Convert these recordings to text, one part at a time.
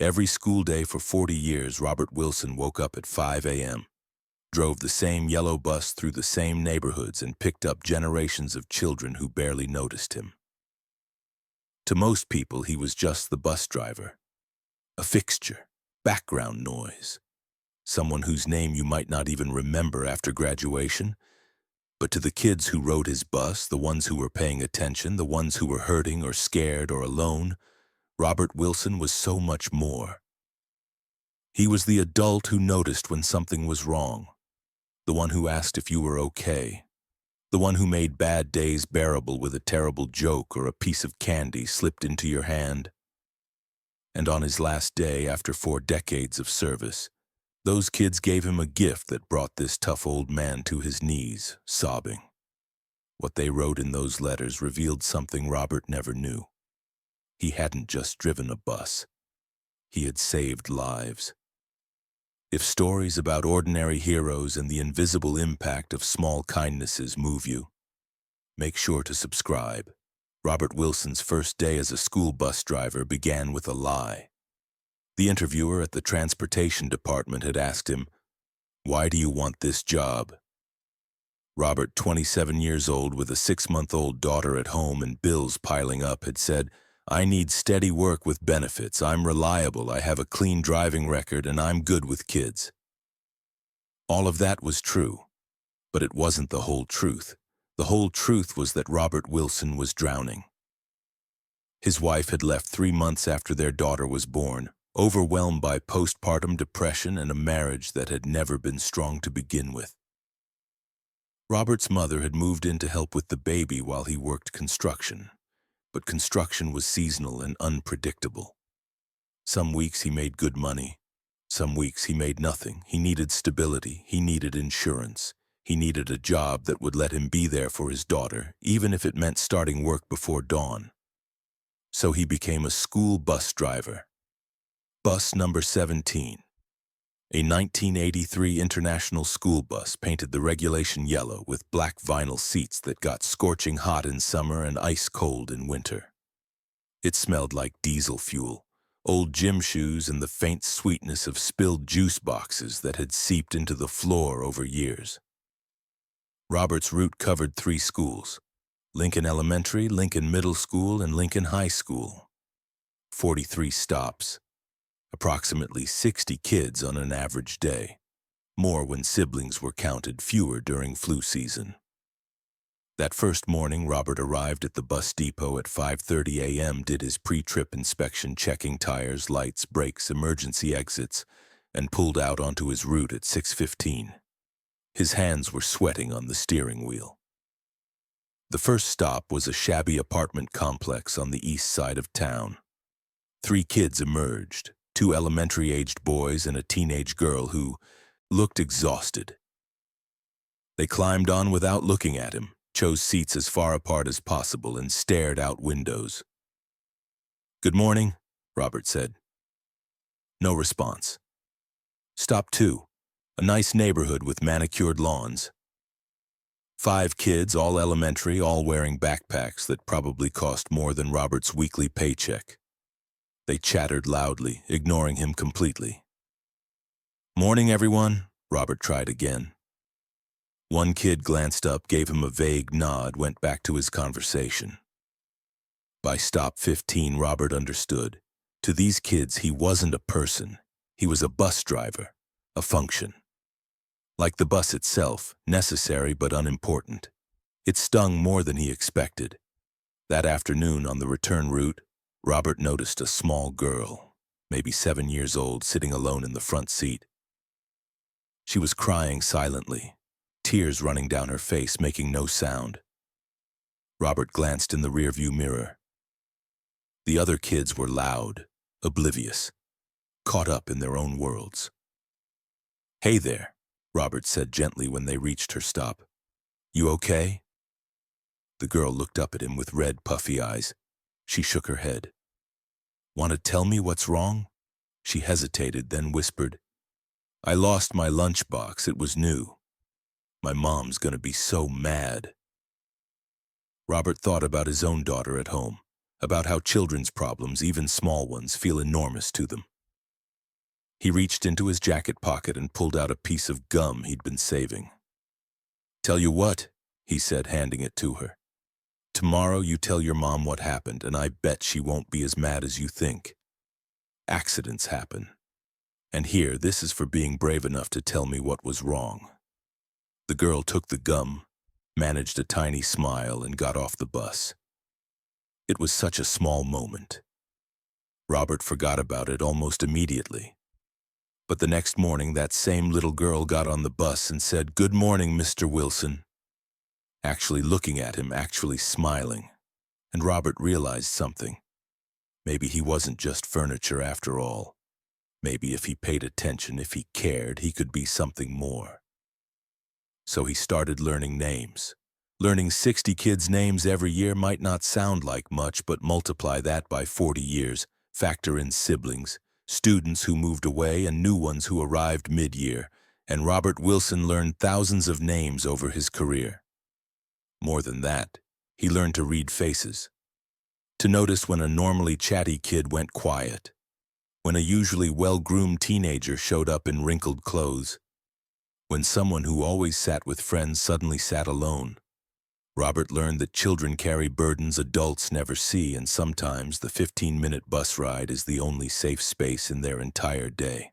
Every school day for 40 years, Robert Wilson woke up at 5 a.m., drove the same yellow bus through the same neighborhoods, and picked up generations of children who barely noticed him. To most people, he was just the bus driver, a fixture, background noise, someone whose name you might not even remember after graduation. But to the kids who rode his bus, the ones who were paying attention, the ones who were hurting or scared or alone, Robert Wilson was so much more. He was the adult who noticed when something was wrong, the one who asked if you were okay, the one who made bad days bearable with a terrible joke or a piece of candy slipped into your hand. And on his last day, after 4 decades of service, those kids gave him a gift that brought this tough old man to his knees, sobbing. What they wrote in those letters revealed something Robert never knew. He hadn't just driven a bus. He had saved lives. If stories about ordinary heroes and the invisible impact of small kindnesses move you, make sure to subscribe. Robert Wilson's first day as a school bus driver began with a lie. The interviewer at the transportation department had asked him, "Why do you want this job?" Robert, 27 years old with a 6-month-old daughter at home and bills piling up, had said, "I need steady work with benefits. I'm reliable, I have a clean driving record, and I'm good with kids." All of that was true, but it wasn't the whole truth. The whole truth was that Robert Wilson was drowning. His wife had left 3 months after their daughter was born, overwhelmed by postpartum depression and a marriage that had never been strong to begin with. Robert's mother had moved in to help with the baby while he worked construction, but construction was seasonal and unpredictable. Some weeks he made good money, some weeks he made nothing. He needed stability, he needed insurance, he needed a job that would let him be there for his daughter, even if it meant starting work before dawn. So he became a school bus driver. Bus number 17, a 1983 International school bus painted the regulation yellow with black vinyl seats that got scorching hot in summer and ice cold in winter. It smelled like diesel fuel, old gym shoes, and the faint sweetness of spilled juice boxes that had seeped into the floor over years. Robert's route covered 3 schools: Lincoln Elementary, Lincoln Middle School, and Lincoln High School. 43 stops. Approximately 60 kids on an average day, more when siblings were counted, fewer during flu season. That first morning, Robert arrived at the bus depot at 5:30 a.m., did his pre-trip inspection, checking tires, lights, brakes, emergency exits, and pulled out onto his route at 6:15. His hands were sweating on the steering wheel. The first stop was a shabby apartment complex on the east side of town. 3 kids emerged. 2 elementary-aged boys and a teenage girl who looked exhausted. They climbed on without looking at him, chose seats as far apart as possible, and stared out windows. "Good morning," Robert said. No response. Stop 2, a nice neighborhood with manicured lawns. 5 kids, all elementary, all wearing backpacks that probably cost more than Robert's weekly paycheck. They chattered loudly, ignoring him completely. "Morning, everyone," Robert tried again. One kid glanced up, gave him a vague nod, went back to his conversation. By stop 15, Robert understood. To these kids, he wasn't a person. He was a bus driver, a function. Like the bus itself, necessary but unimportant. It stung more than he expected. That afternoon on the return route, Robert noticed a small girl, maybe 7 years old, sitting alone in the front seat. She was crying silently, tears running down her face, making no sound. Robert glanced in the rearview mirror. The other kids were loud, oblivious, caught up in their own worlds. "Hey there," Robert said gently when they reached her stop. "You okay?" The girl looked up at him with red, puffy eyes. She shook her head. "Want to tell me what's wrong?" She hesitated, then whispered, "I lost my lunchbox. It was new. My mom's gonna be so mad." Robert thought about his own daughter at home, about how children's problems, even small ones, feel enormous to them. He reached into his jacket pocket and pulled out a piece of gum he'd been saving. "Tell you what," he said, handing it to her. "Tomorrow you tell your mom what happened, and I bet she won't be as mad as you think. Accidents happen. And here, this is for being brave enough to tell me what was wrong." The girl took the gum, managed a tiny smile, and got off the bus. It was such a small moment. Robert forgot about it almost immediately. But the next morning, that same little girl got on the bus and said, "Good morning, Mr. Wilson," actually looking at him, actually smiling. And Robert realized something. Maybe he wasn't just furniture after all. Maybe if he paid attention, if he cared, he could be something more. So he started learning names. Learning 60 kids' names every year might not sound like much, but multiply that by 40 years, factor in siblings, students who moved away and new ones who arrived mid-year, and Robert Wilson learned thousands of names over his career. More than that, he learned to read faces. To notice when a normally chatty kid went quiet, when a usually well-groomed teenager showed up in wrinkled clothes, when someone who always sat with friends suddenly sat alone. Robert learned that children carry burdens adults never see, and sometimes the 15-minute bus ride is the only safe space in their entire day.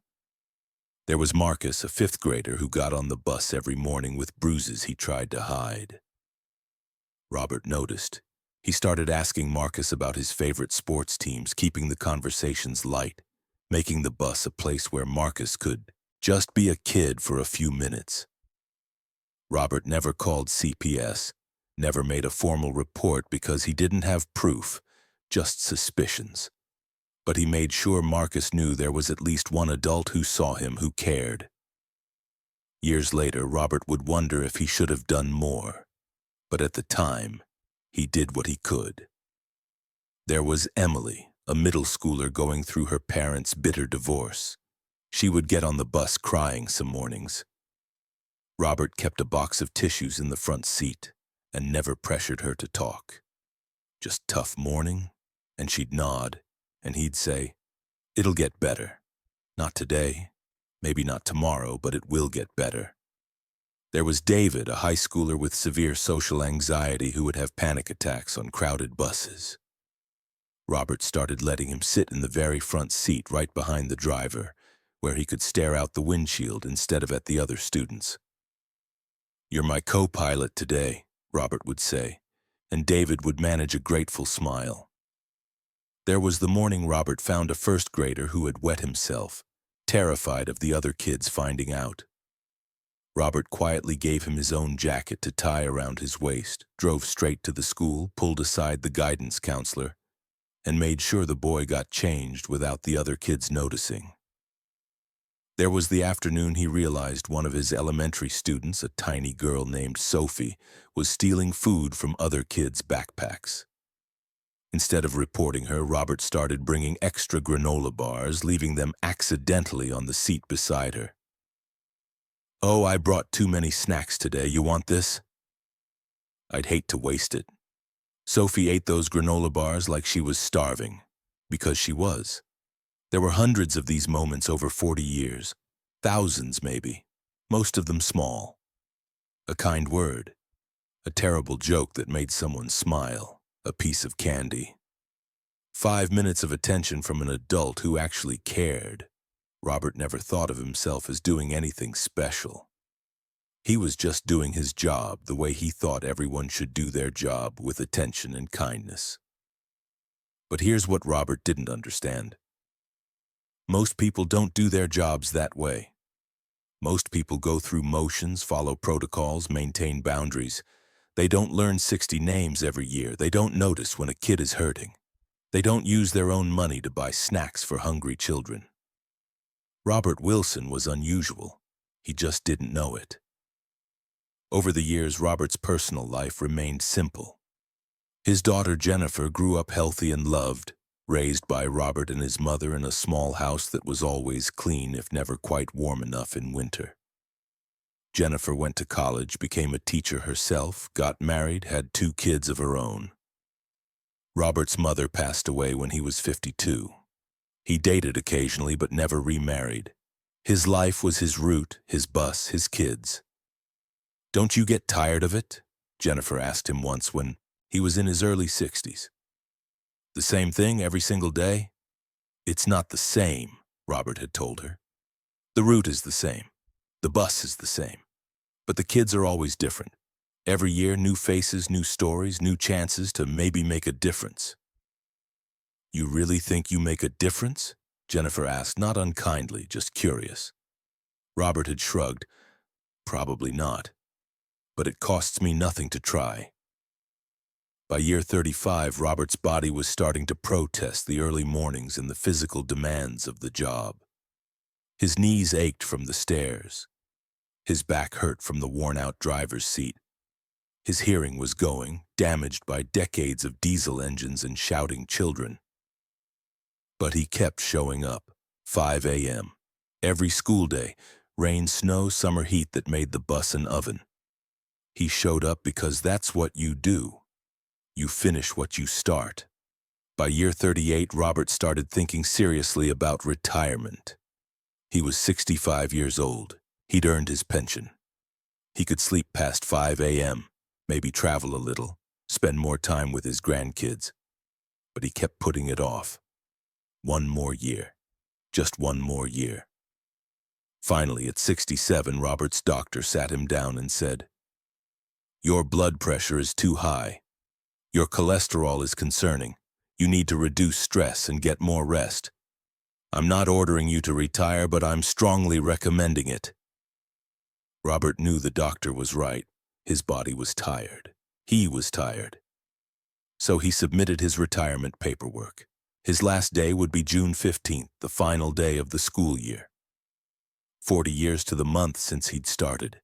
There was Marcus, a fifth grader who got on the bus every morning with bruises he tried to hide. Robert noticed. He started asking Marcus about his favorite sports teams, keeping the conversations light, making the bus a place where Marcus could just be a kid for a few minutes. Robert never called CPS, never made a formal report because he didn't have proof, just suspicions. But he made sure Marcus knew there was at least one adult who saw him, who cared. Years later, Robert would wonder if he should have done more. But at the time, he did what he could. There was Emily, a middle schooler going through her parents' bitter divorce. She would get on the bus crying some mornings. Robert kept a box of tissues in the front seat and never pressured her to talk. Just tough morning, and she'd nod, and he'd say, "It'll get better. Not today, maybe not tomorrow, but it will get better." There was David, a high schooler with severe social anxiety who would have panic attacks on crowded buses. Robert started letting him sit in the very front seat right behind the driver, where he could stare out the windshield instead of at the other students. "You're my co-pilot today," Robert would say, and David would manage a grateful smile. There was the morning Robert found a first grader who had wet himself, terrified of the other kids finding out. Robert quietly gave him his own jacket to tie around his waist, drove straight to the school, pulled aside the guidance counselor, and made sure the boy got changed without the other kids noticing. There was the afternoon he realized one of his elementary students, a tiny girl named Sophie, was stealing food from other kids' backpacks. Instead of reporting her, Robert started bringing extra granola bars, leaving them accidentally on the seat beside her. "Oh, I brought too many snacks today. You want this?" I'd hate to waste it. Sophie ate those granola bars like she was starving, because she was. There were hundreds of these moments over 40 years, thousands maybe, most of them small. A kind word, a terrible joke that made someone smile, a piece of candy. 5 minutes of attention from an adult who actually cared. Robert never thought of himself as doing anything special. He was just doing his job the way he thought everyone should do their job, with attention and kindness. But here's what Robert didn't understand. Most people don't do their jobs that way. Most people go through motions, follow protocols, maintain boundaries. They don't learn 60 names every year. They don't notice when a kid is hurting. They don't use their own money to buy snacks for hungry children. Robert Wilson was unusual. He just didn't know it. Over the years, Robert's personal life remained simple. His daughter Jennifer grew up healthy and loved, raised by Robert and his mother in a small house that was always clean if never quite warm enough in winter. Jennifer went to college, became a teacher herself, got married, had 2 kids of her own. Robert's mother passed away when he was 52. He dated occasionally but never remarried. His life was his route, his bus, his kids. "Don't you get tired of it?" Jennifer asked him once when he was in his early 60s. "The same thing every single day?" "It's not the same," Robert had told her. "The route is the same. The bus is the same. But the kids are always different. Every year, new faces, new stories, new chances to maybe make a difference." "You really think you make a difference?" Jennifer asked, not unkindly, just curious. Robert had shrugged. "Probably not. But it costs me nothing to try." By year 35, Robert's body was starting to protest the early mornings and the physical demands of the job. His knees ached from the stairs. His back hurt from the worn-out driver's seat. His hearing was going, damaged by decades of diesel engines and shouting children. But he kept showing up, 5 a.m. Every school day, rain, snow, summer heat that made the bus an oven. He showed up because that's what you do. You finish what you start. By year 38, Robert started thinking seriously about retirement. He was 65 years old. He'd earned his pension. He could sleep past 5 a.m., maybe travel a little, spend more time with his grandkids. But he kept putting it off. One more year. Just one more year. Finally, at 67, Robert's doctor sat him down and said, "Your blood pressure is too high. Your cholesterol is concerning. You need to reduce stress and get more rest. I'm not ordering you to retire, but I'm strongly recommending it." Robert knew the doctor was right. His body was tired. He was tired. So he submitted his retirement paperwork. His last day would be June 15th, the final day of the school year. 40 years to the month since he'd started.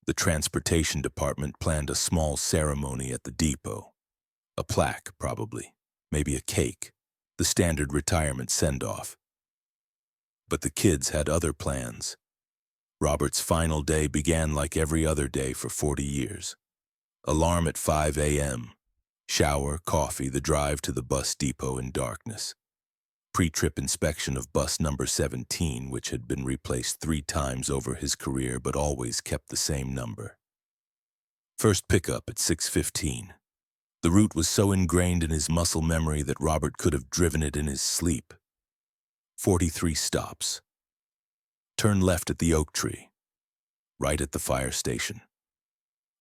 The transportation department planned a small ceremony at the depot. A plaque, probably. Maybe a cake. The standard retirement send-off. But the kids had other plans. Robert's final day began like every other day for 40 years. Alarm at 5 a.m. Shower, coffee, the drive to the bus depot in darkness. Pre-trip inspection of bus number 17, which had been replaced 3 times over his career but always kept the same number. First pickup at 6:15. The route was so ingrained in his muscle memory that Robert could have driven it in his sleep. 43 stops. Turn left at the oak tree. Right at the fire station.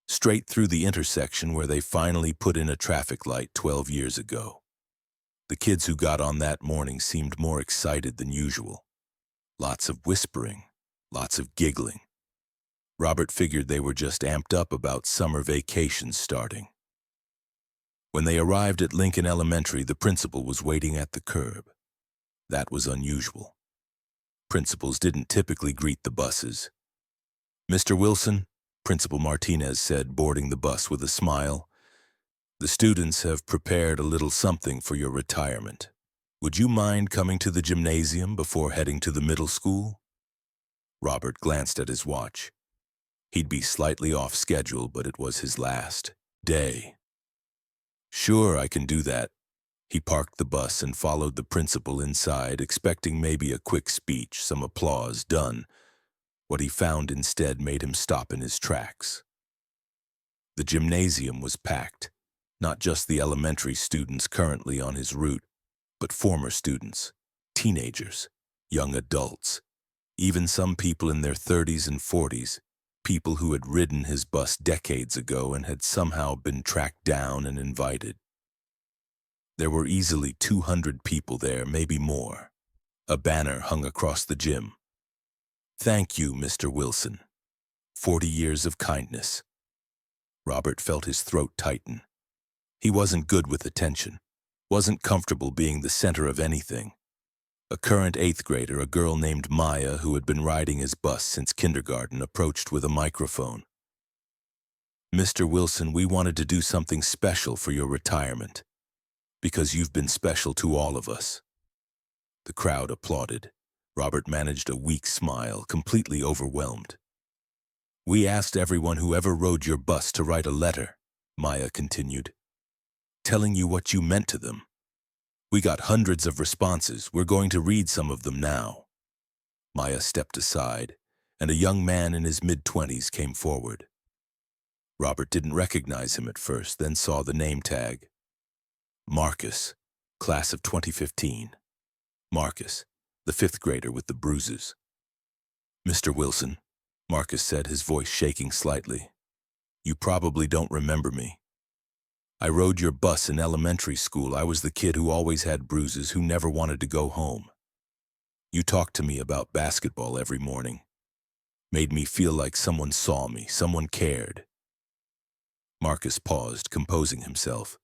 Straight through the intersection where they finally put in a traffic light 12 years ago. The kids who got on that morning seemed more excited than usual. Lots of whispering, lots of giggling. Robert figured they were just amped up about summer vacations starting. When they arrived at Lincoln Elementary, the principal was waiting at the curb. That was unusual. Principals didn't typically greet the buses. "Mr. Wilson," Principal Martinez said, boarding the bus with a smile, "the students have prepared a little something for your retirement. Would you mind coming to the gymnasium before heading to the middle school?" Robert glanced at his watch. He'd be slightly off schedule, but it was his last day. "Sure, I can do that." He parked the bus and followed the principal inside, expecting maybe a quick speech, some applause, done. What he found instead made him stop in his tracks. The gymnasium was packed, not just the elementary students currently on his route, but former students, teenagers, young adults, even some people in their 30s and 40s, people who had ridden his bus decades ago and had somehow been tracked down and invited. There were easily 200 people there, maybe more. A banner hung across the gym. "Thank you, Mr. Wilson. 40 years of kindness." Robert felt his throat tighten. He wasn't good with attention, wasn't comfortable being the center of anything. A current 8th grader, a girl named Maya, who had been riding his bus since kindergarten, approached with a microphone. "Mr. Wilson, we wanted to do something special for your retirement, because you've been special to all of us." The crowd applauded. Robert managed a weak smile, completely overwhelmed. "We asked everyone who ever rode your bus to write a letter," Maya continued, "telling you what you meant to them. We got hundreds of responses. We're going to read some of them now. Maya stepped aside, and a young man in his mid-20s came forward. Robert didn't recognize him at first, then saw the name tag. Marcus, class of 2015. Marcus, the fifth grader with the bruises. Mr. Wilson, Marcus said, his voice shaking slightly. You probably don't remember me. I rode your bus in elementary school. I was the kid who always had bruises, who never wanted to go home. You talked to me about basketball every morning. Made me feel like someone saw me, someone cared. Marcus paused, composing himself.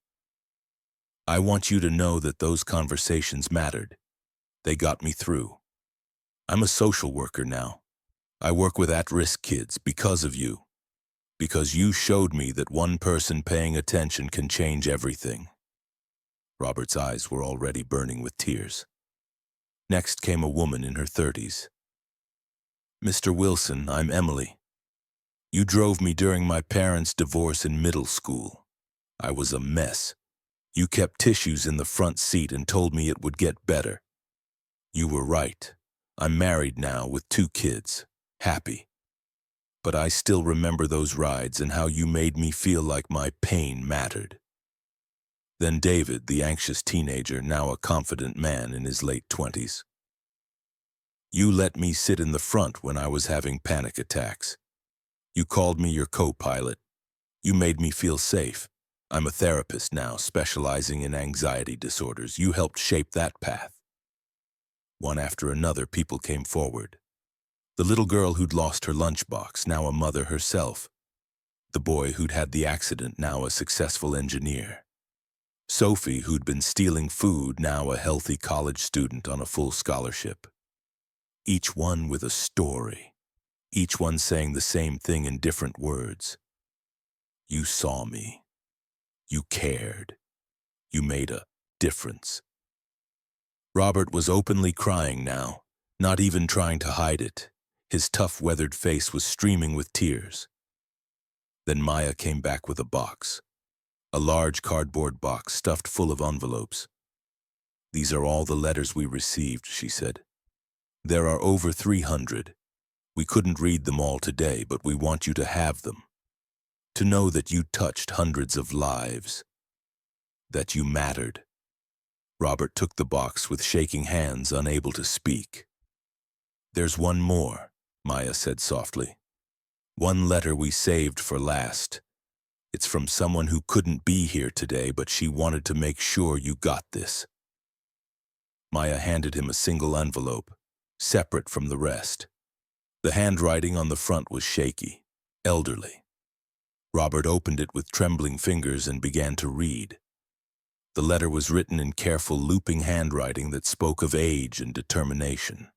I want you to know that those conversations mattered. They got me through. I'm a social worker now. I work with at-risk kids because of you. Because you showed me that one person paying attention can change everything. Robert's eyes were already burning with tears. Next came a woman in her 30s. Mr. Wilson, I'm Emily. You drove me during my parents' divorce in middle school. I was a mess. You kept tissues in the front seat and told me it would get better. You were right. I'm married now with 2 kids, happy. But I still remember those rides and how you made me feel like my pain mattered. Then David, the anxious teenager, now a confident man in his late 20s. You let me sit in the front when I was having panic attacks. You called me your co-pilot. You made me feel safe. I'm a therapist now, specializing in anxiety disorders. You helped shape that path. One after another, people came forward. The little girl who'd lost her lunchbox, now a mother herself. The boy who'd had the accident, now a successful engineer. Sophie, who'd been stealing food, now a healthy college student on a full scholarship. Each one with a story. Each one saying the same thing in different words. You saw me. You cared. You made a difference. Robert was openly crying now, not even trying to hide it. His tough, weathered face was streaming with tears. Then Maya came back with a box. A large cardboard box stuffed full of envelopes. These are all the letters we received, she said. There are over 300. We couldn't read them all today, but we want you to have them. To know that you touched hundreds of lives. That you mattered. Robert took the box with shaking hands, unable to speak. There's one more, Maya said softly. One letter we saved for last. It's from someone who couldn't be here today, but she wanted to make sure you got this. Maya handed him a single envelope, separate from the rest. The handwriting on the front was shaky, elderly. Robert opened it with trembling fingers and began to read. The letter was written in careful, looping handwriting that spoke of age and determination.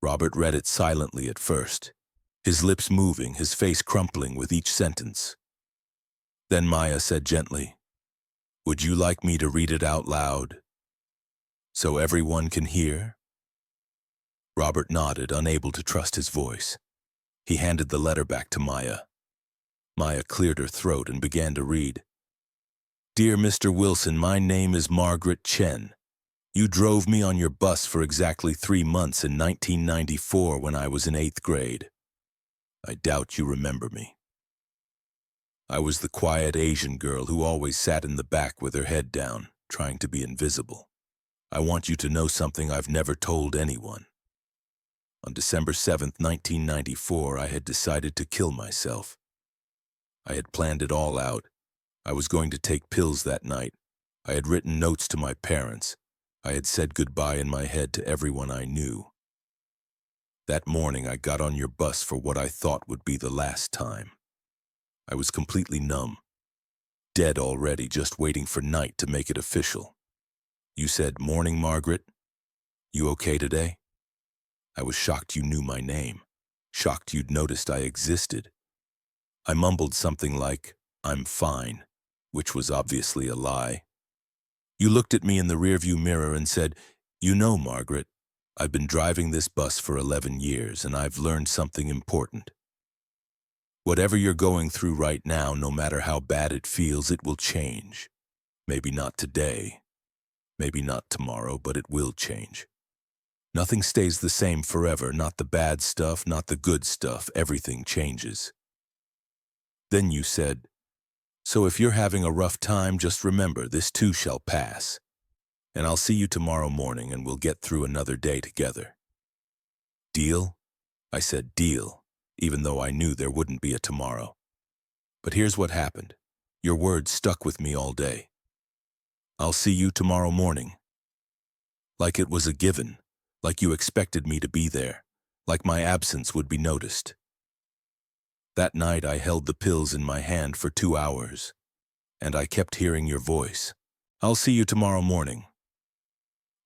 Robert read it silently at first, his lips moving, his face crumpling with each sentence. Then Maya said gently, "Would you like me to read it out loud, so everyone can hear?" Robert nodded, unable to trust his voice. He handed the letter back to Maya. Maya cleared her throat and began to read. Dear Mr. Wilson, my name is Margaret Chen. You drove me on your bus for exactly 3 months in 1994 when I was in 8th grade. I doubt you remember me. I was the quiet Asian girl who always sat in the back with her head down, trying to be invisible. I want you to know something I've never told anyone. On December 7th, 1994, I had decided to kill myself. I had planned it all out. I was going to take pills that night. I had written notes to my parents. I had said goodbye in my head to everyone I knew. That morning, I got on your bus for what I thought would be the last time. I was completely numb, dead already, just waiting for night to make it official. You said, "Morning, Margaret. You okay today?" I was shocked you knew my name, shocked you'd noticed I existed. I mumbled something like, "I'm fine," which was obviously a lie. You looked at me in the rearview mirror and said, "You know, Margaret, I've been driving this bus for 11 years and I've learned something important. Whatever you're going through right now, no matter how bad it feels, it will change. Maybe not today, Maybe not tomorrow, but it will change. Nothing stays the same forever, not the bad stuff, not the good stuff. Everything changes. Then you said, so if you're having a rough time, just remember this too shall pass. And I'll see you tomorrow morning and we'll get through another day together. Deal? I said deal, even though I knew there wouldn't be a tomorrow. But here's what happened. Your words stuck with me all day. I'll see you tomorrow morning. Like it was a given, like you expected me to be there, like my absence would be noticed. That night I held the pills in my hand for 2 hours, and I kept hearing your voice. I'll see you tomorrow morning.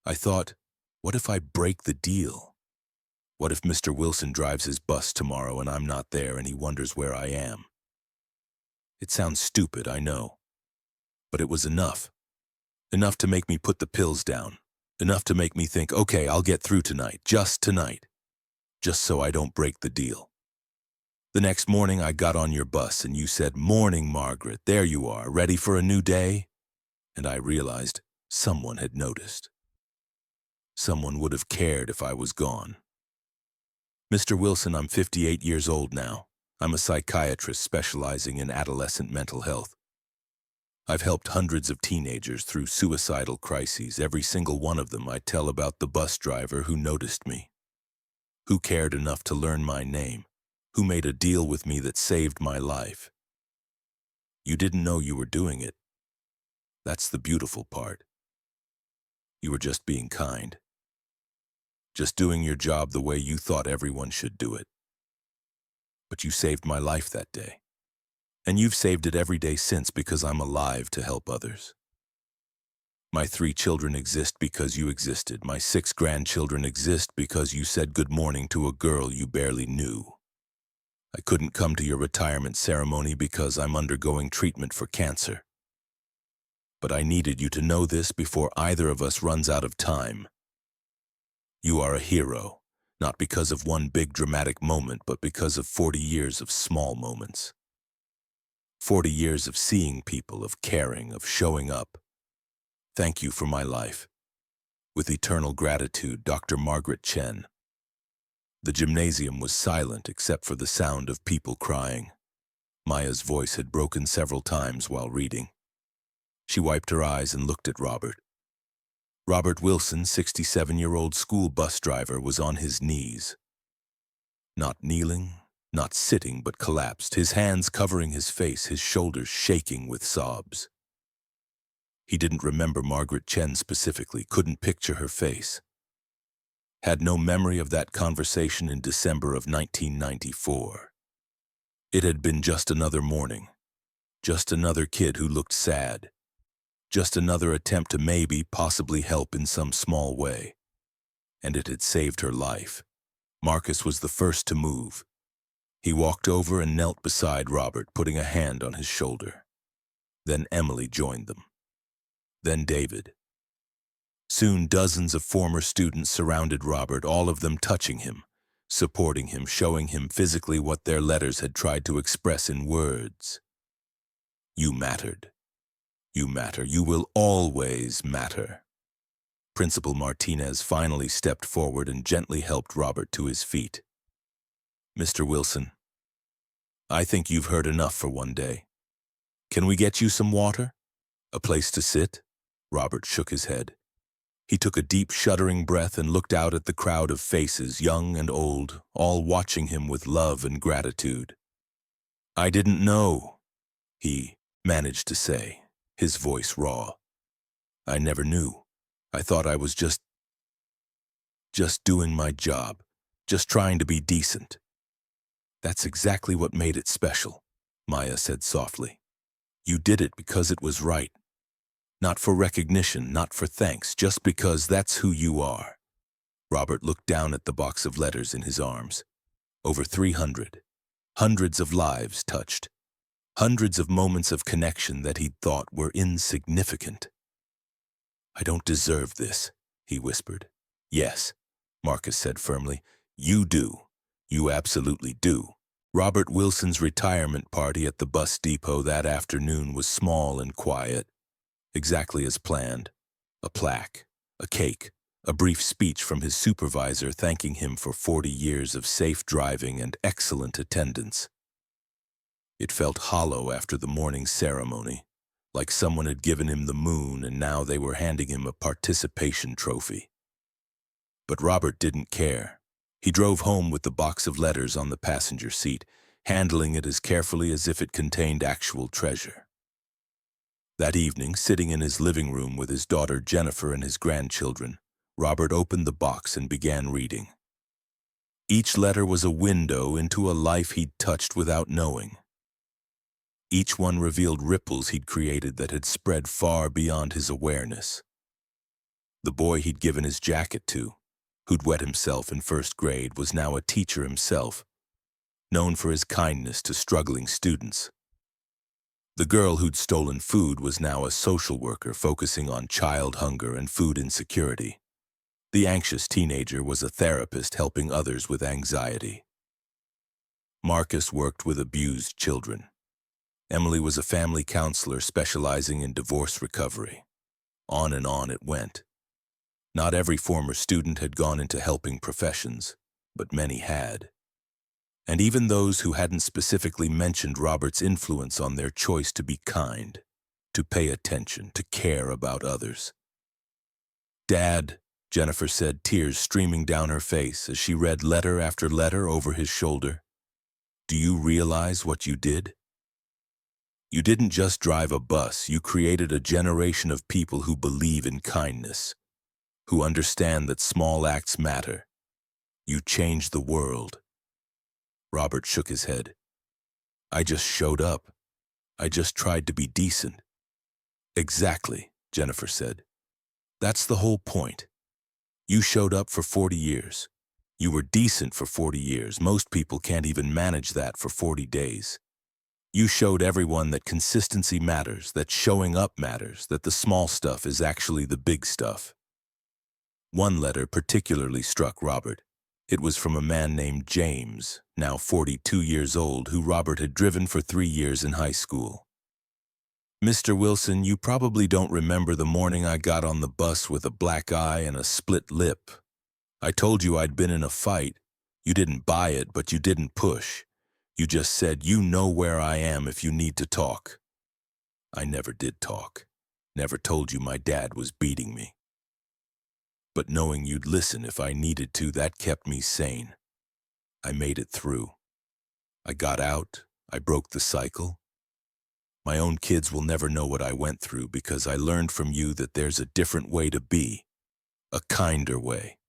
I thought, what if I break the deal? What if Mr. Wilson drives his bus tomorrow and I'm not there and he wonders where I am? It sounds stupid, I know, but it was enough. Enough to make me put the pills down. Enough to make me think, okay, I'll get through tonight, just so I don't break the deal. The next morning I got on your bus and you said, "Morning, Margaret, there you are, ready for a new day?" And I realized someone had noticed. Someone would have cared if I was gone. Mr. Wilson, I'm 58 years old now. I'm a psychiatrist specializing in adolescent mental health. I've helped hundreds of teenagers through suicidal crises. Every single one of them I tell about the bus driver who noticed me, who cared enough to learn my name, who made a deal with me that saved my life. You didn't know you were doing it. That's the beautiful part. You were just being kind. Just doing your job the way you thought everyone should do it. But you saved my life that day. And you've saved it every day since because I'm alive to help others. My 3 children exist because you existed. My 6 grandchildren exist because you said good morning to a girl you barely knew. I couldn't come to your retirement ceremony because I'm undergoing treatment for cancer. But I needed you to know this before either of us runs out of time. You are a hero, not because of one big dramatic moment, but because of 40 years of small moments. 40 years of seeing people, of caring, of showing up. Thank you for my life. With eternal gratitude, Dr. Margaret Chen. The gymnasium was silent except for the sound of people crying. Maya's voice had broken several times while reading. She wiped her eyes and looked at Robert. Robert Wilson, 67-year-old school bus driver, was on his knees. Not kneeling, not sitting, but collapsed, his hands covering his face, his shoulders shaking with sobs. He didn't remember Margaret Chen specifically, couldn't picture her face. Had no memory of that conversation in December of 1994. It had been just another morning, just another kid who looked sad, just another attempt to maybe, possibly help in some small way. And it had saved her life. Marcus was the first to move. He walked over and knelt beside Robert, putting a hand on his shoulder. Then Emily joined them. Then David. Soon dozens of former students surrounded Robert, all of them touching him, supporting him, showing him physically what their letters had tried to express in words. You mattered. You matter. You will always matter. Principal Martinez finally stepped forward and gently helped Robert to his feet. Mr. Wilson, I think you've heard enough for one day. Can we get you some water? A place to sit? Robert shook his head. He took a deep, shuddering breath and looked out at the crowd of faces, young and old, all watching him with love and gratitude. I didn't know, he managed to say, his voice raw. I never knew. I thought I was just doing my job, just trying to be decent. That's exactly what made it special, Maya said softly. You did it because it was right. Not for recognition, not for thanks, just because that's who you are. Robert looked down at the box of letters in his arms. Over 300. Hundreds of lives touched. Hundreds of moments of connection that he'd thought were insignificant. I don't deserve this, he whispered. Yes, Marcus said firmly. You do. You absolutely do. Robert Wilson's retirement party at the bus depot that afternoon was small and quiet, exactly as planned. A plaque, a cake, a brief speech from his supervisor thanking him for 40 years of safe driving and excellent attendance. It felt hollow after the morning ceremony, like someone had given him the moon and now they were handing him a participation trophy. But Robert didn't care. He drove home with the box of letters on the passenger seat, handling it as carefully as if it contained actual treasure. That evening, sitting in his living room with his daughter Jennifer and his grandchildren, Robert opened the box and began reading. Each letter was a window into a life he'd touched without knowing. Each one revealed ripples he'd created that had spread far beyond his awareness. The boy he'd given his jacket to, who'd wet himself in first grade, was now a teacher himself, known for his kindness to struggling students. The girl who'd stolen food was now a social worker focusing on child hunger and food insecurity. The anxious teenager was a therapist helping others with anxiety. Marcus worked with abused children. Emily was a family counselor specializing in divorce recovery. On and on it went. Not every former student had gone into helping professions, but many had. And even those who hadn't specifically mentioned Robert's influence on their choice to be kind, to pay attention, to care about others. "Dad," Jennifer said, tears streaming down her face as she read letter after letter over his shoulder, "do you realize what you did? You didn't just drive a bus, you created a generation of people who believe in kindness, who understand that small acts matter. You changed the world." Robert shook his head. "I just showed up. I just tried to be decent." "Exactly," Jennifer said. "That's the whole point. You showed up for 40 years. You were decent for 40 years. Most people can't even manage that for 40 days. You showed everyone that consistency matters, that showing up matters, that the small stuff is actually the big stuff." One letter particularly struck Robert. It was from a man named James, now 42 years old, who Robert had driven for 3 years in high school. "Mr. Wilson, you probably don't remember the morning I got on the bus with a black eye and a split lip. I told you I'd been in a fight. You didn't buy it, but you didn't push. You just said, 'You know where I am if you need to talk.' I never did talk. Never told you my dad was beating me. But knowing you'd listen if I needed to, that kept me sane. I made it through. I got out. I broke the cycle. My own kids will never know what I went through because I learned from you that there's a different way to be, a kinder way."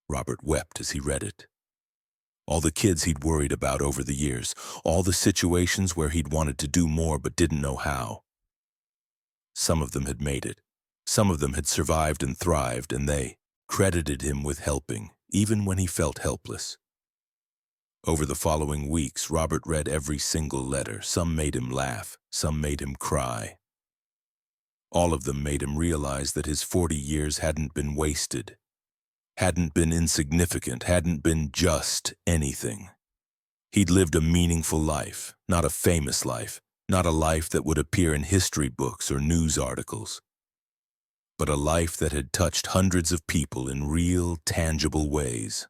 Robert wept as he read it. All the kids he'd worried about over the years, all the situations where he'd wanted to do more but didn't know how. Some of them had made it. Some of them had survived and thrived, and they credited him with helping, even when he felt helpless. Over the following weeks, Robert read every single letter. Some made him laugh, some made him cry. All of them made him realize that his 40 years hadn't been wasted, hadn't been insignificant, hadn't been just anything. He'd lived a meaningful life, not a famous life, not a life that would appear in history books or news articles, but a life that had touched hundreds of people in real, tangible ways.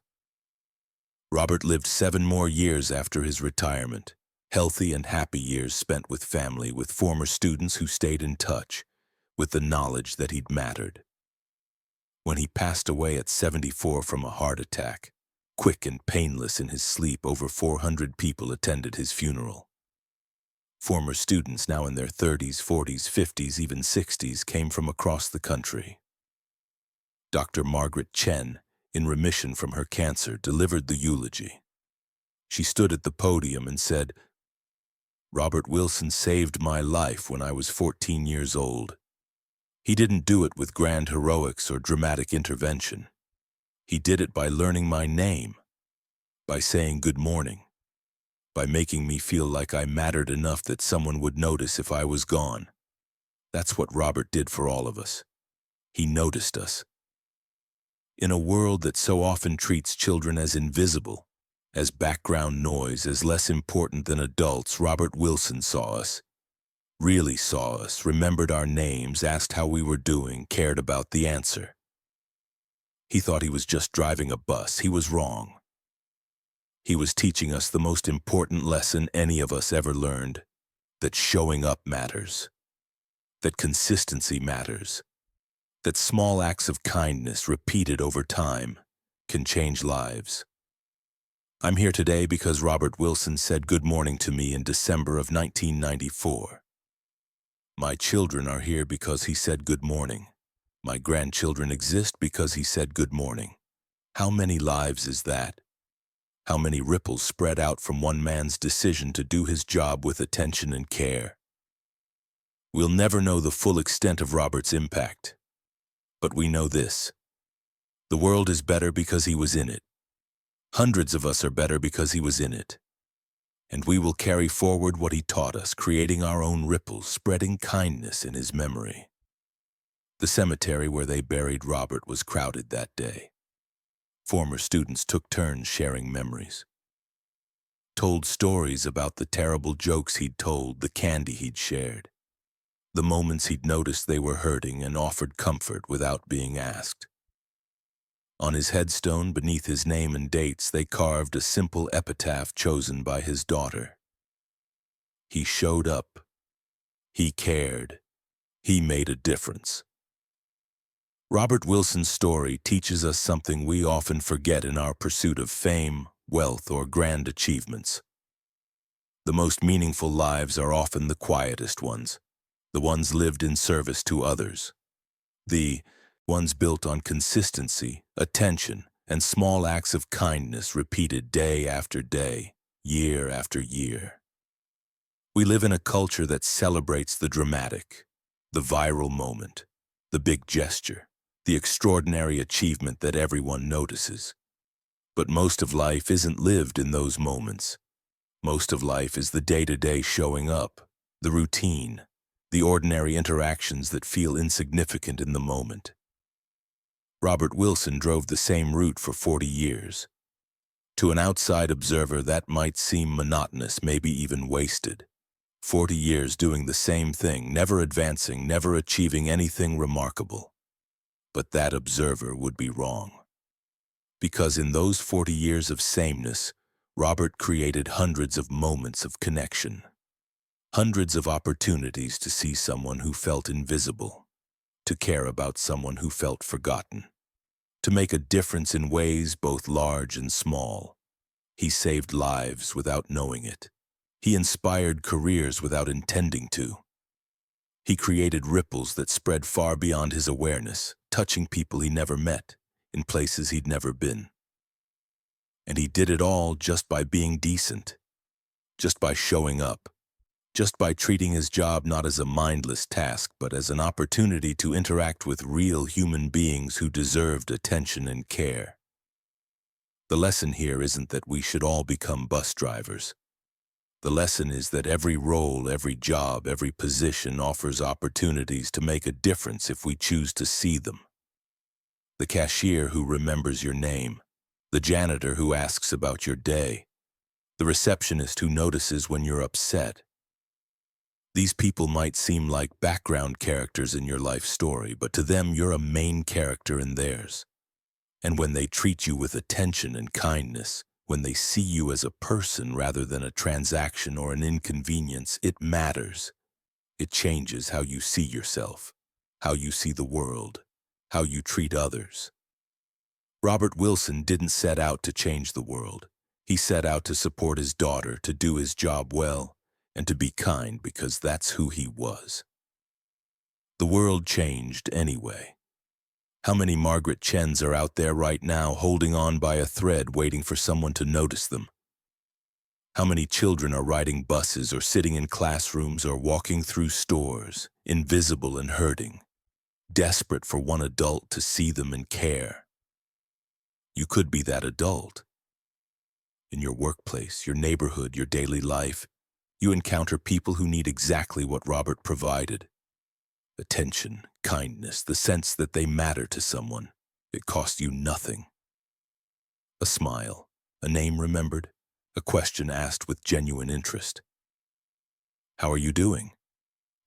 Robert lived 7 more years after his retirement, healthy and happy years spent with family, with former students who stayed in touch, with the knowledge that he'd mattered. When he passed away at 74 from a heart attack, quick and painless in his sleep, over 400 people attended his funeral. Former students, now in their 30s, 40s, 50s, even 60s, came from across the country. Dr. Margaret Chen, in remission from her cancer, delivered the eulogy. She stood at the podium and said, "Robert Wilson saved my life when I was 14 years old. He didn't do it with grand heroics or dramatic intervention. He did it by learning my name, by saying good morning, by making me feel like I mattered enough that someone would notice if I was gone. That's what Robert did for all of us. He noticed us." In a world that so often treats children as invisible, as background noise, as less important than adults, Robert Wilson saw us. really saw us, remembered our names, asked how we were doing, cared about the answer. He thought he was just driving a bus. He was wrong. He was teaching us the most important lesson any of us ever learned, that showing up matters, that consistency matters, that small acts of kindness repeated over time can change lives. I'm here today because Robert Wilson said good morning to me in December of 1994. My children are here because he said good morning. My grandchildren exist because he said good morning. How many lives is that? How many ripples spread out from one man's decision to do his job with attention and care? We'll never know the full extent of Robert's impact. But we know this. The world is better because he was in it. Hundreds of us are better because he was in it. And we will carry forward what he taught us, creating our own ripples, spreading kindness in his memory. The cemetery where they buried Robert was crowded that day. Former students took turns sharing memories, told stories about the terrible jokes he'd told, the candy he'd shared, the moments he'd noticed they were hurting and offered comfort without being asked. On his headstone, beneath his name and dates, they carved a simple epitaph chosen by his daughter. He showed up. He cared. He made a difference. Robert Wilson's story teaches us something we often forget in our pursuit of fame, wealth, or grand achievements. The most meaningful lives are often the quietest ones, the ones lived in service to others, the ones built on consistency, attention, and small acts of kindness repeated day after day, year after year. We live in a culture that celebrates the dramatic, the viral moment, the big gesture, the extraordinary achievement that everyone notices. But most of life isn't lived in those moments. Most of life is the day-to-day showing up, the routine, the ordinary interactions that feel insignificant in the moment. Robert Wilson drove the same route for 40 years. To an outside observer, that might seem monotonous, maybe even wasted. 40 years doing the same thing, never advancing, never achieving anything remarkable. But that observer would be wrong. Because in those 40 years of sameness, Robert created hundreds of moments of connection. Hundreds of opportunities to see someone who felt invisible, to care about someone who felt forgotten, to make a difference in ways both large and small. He saved lives without knowing it. He inspired careers without intending to. He created ripples that spread far beyond his awareness, touching people he never met, in places he'd never been. And he did it all just by being decent, just by showing up, just by treating his job not as a mindless task, but as an opportunity to interact with real human beings who deserved attention and care. The lesson here isn't that we should all become bus drivers. The lesson is that every role, every job, every position offers opportunities to make a difference if we choose to see them. The cashier who remembers your name, the janitor who asks about your day, the receptionist who notices when you're upset. These people might seem like background characters in your life story, but to them you're a main character in theirs. And when they treat you with attention and kindness, when they see you as a person rather than a transaction or an inconvenience, it matters. It changes how you see yourself, how you see the world, how you treat others. Robert Wilson didn't set out to change the world. He set out to support his daughter, to do his job well, and to be kind because that's who he was. The world changed anyway. How many Margaret Chens are out there right now holding on by a thread waiting for someone to notice them? How many children are riding buses or sitting in classrooms or walking through stores, invisible and hurting, desperate for one adult to see them and care? You could be that adult. In your workplace, your neighborhood, your daily life, you encounter people who need exactly what Robert provided. Attention, kindness, the sense that they matter to someone. It costs you nothing. A smile, a name remembered, a question asked with genuine interest. How are you doing?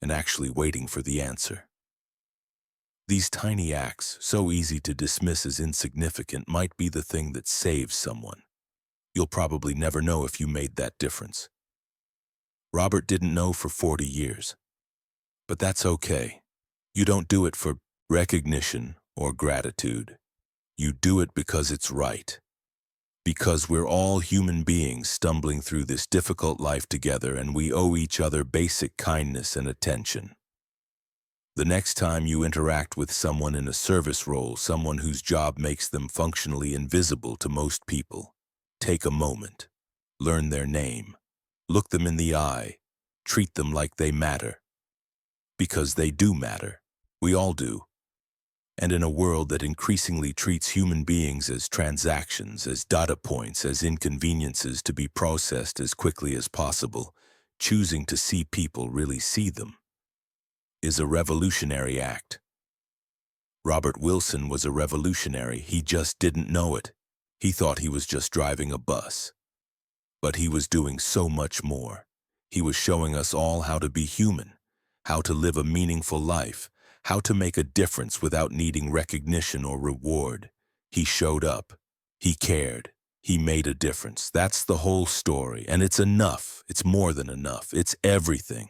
and actually waiting for the answer. These tiny acts, so easy to dismiss as insignificant, might be the thing that saves someone. You'll probably never know if you made that difference. Robert didn't know for 40 years. But that's okay. You don't do it for recognition or gratitude. You do it because it's right. Because we're all human beings stumbling through this difficult life together, and we owe each other basic kindness and attention. The next time you interact with someone in a service role, someone whose job makes them functionally invisible to most people, take a moment, learn their name, look them in the eye, treat them like they matter. Because they do matter. We all do. And in a world that increasingly treats human beings as transactions, as data points, as inconveniences to be processed as quickly as possible, choosing to see people really see them is a revolutionary act. Robert Wilson was a revolutionary. He just didn't know it. He thought he was just driving a bus. But he was doing so much more. He was showing us all how to be human, how to live a meaningful life, how to make a difference without needing recognition or reward. He showed up. He cared. He made a difference. That's the whole story, and it's enough. It's more than enough. It's everything.